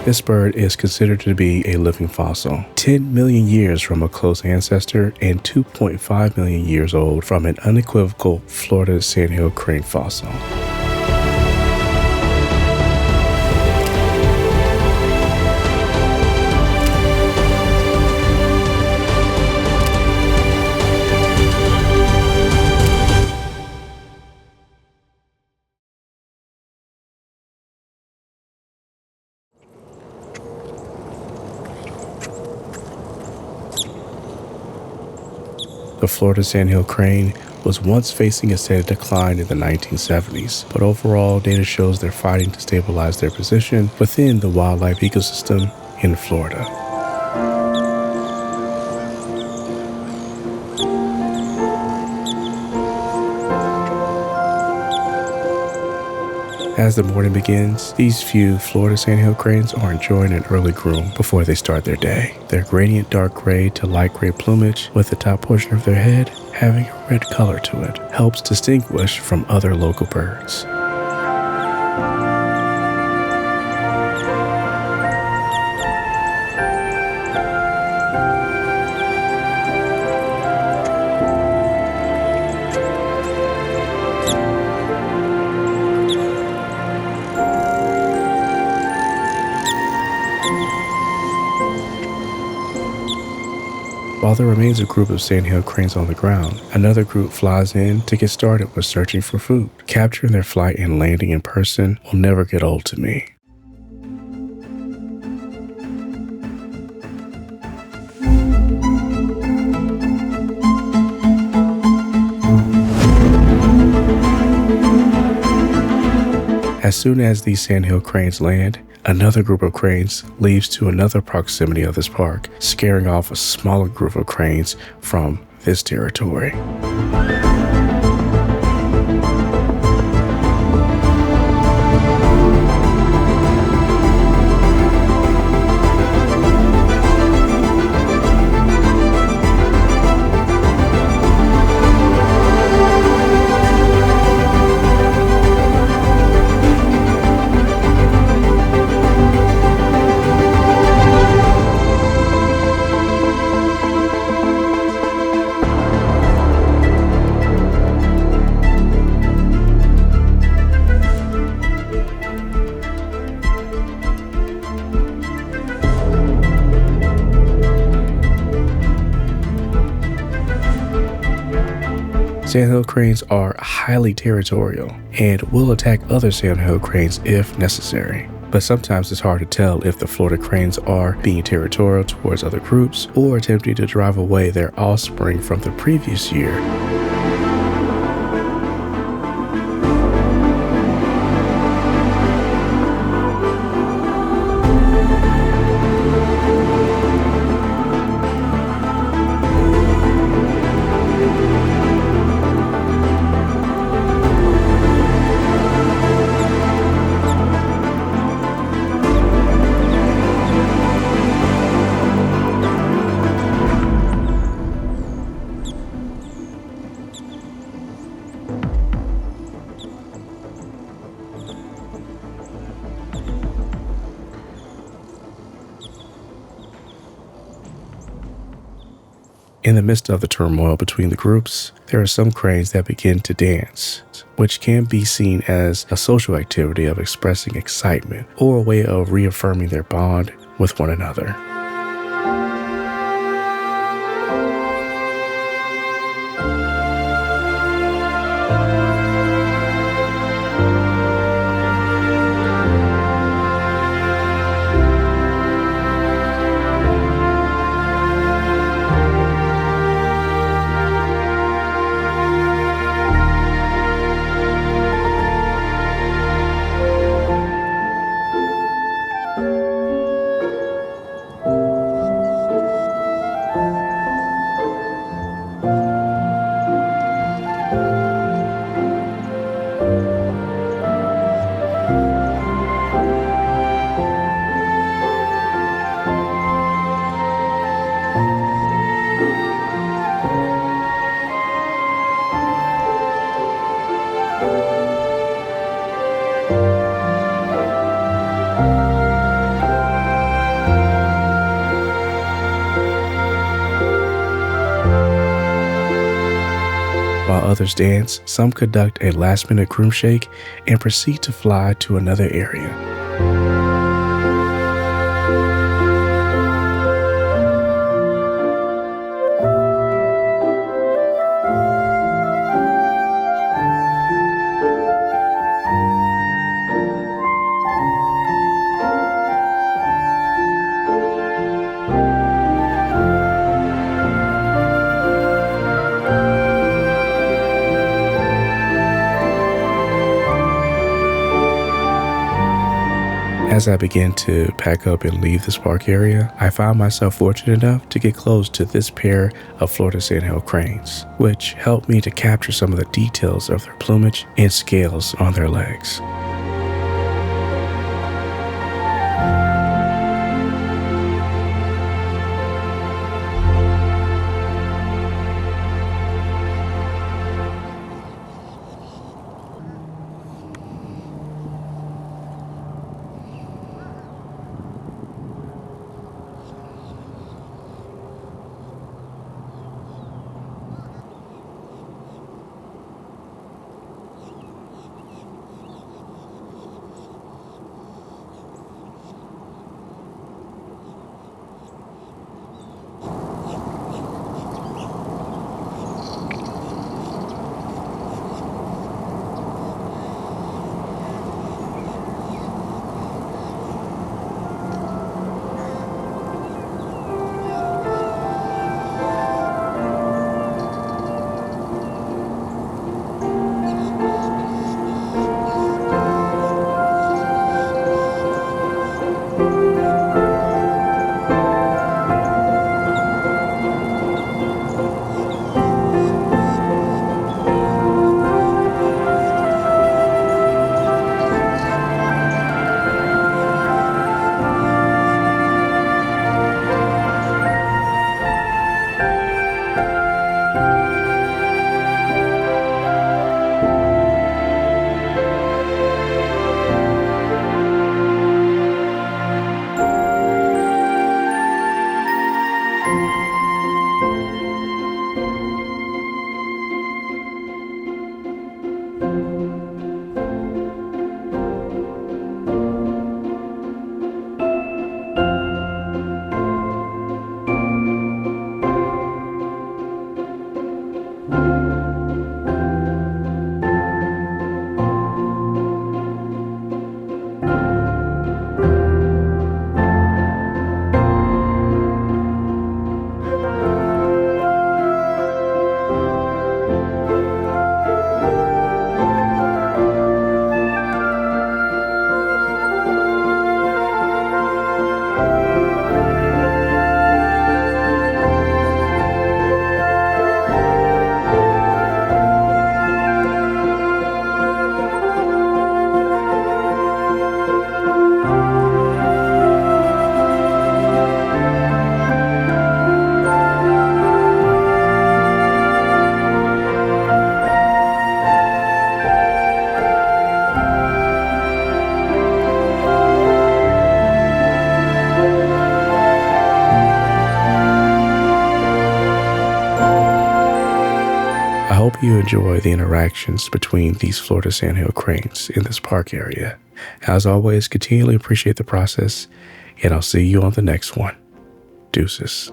This bird is considered to be a living fossil, 10 million years from a close ancestor and 2.5 million years old from an unequivocal Florida Sandhill Crane fossil. The Florida Sandhill Crane was once facing a steady decline in the 1970s, but overall data shows they're fighting to stabilize their position within the wildlife ecosystem in Florida. As the morning begins, these few Florida Sandhill Cranes are enjoying an early groom before they start their day. Their gradient dark gray to light gray plumage, with the top portion of their head having a red color to it, helps distinguish from other local birds. While there remains a group of Sandhill Cranes on the ground, another group flies in to get started with searching for food. Capturing their flight and landing in person will never get old to me. As soon as these Sandhill Cranes land, another group of cranes leaves to another proximity of this park, scaring off a smaller group of cranes from this territory. Sandhill Cranes are highly territorial and will attack other Sandhill Cranes if necessary. But sometimes it's hard to tell if the Florida Cranes are being territorial towards other groups or attempting to drive away their offspring from the previous year. In the midst of the turmoil between the groups, there are some cranes that begin to dance, which can be seen as a social activity of expressing excitement or a way of reaffirming their bond with one another. Others dance, some conduct a last-minute groom shake, and proceed to fly to another area. As I began to pack up and leave this park area, I found myself fortunate enough to get close to this pair of Florida Sandhill Cranes, which helped me to capture some of the details of their plumage and scales on their legs. I hope you enjoy the interactions between these Florida Sandhill Cranes in this park area. As always, continually appreciate the process, and I'll see you on the next one. Deuces.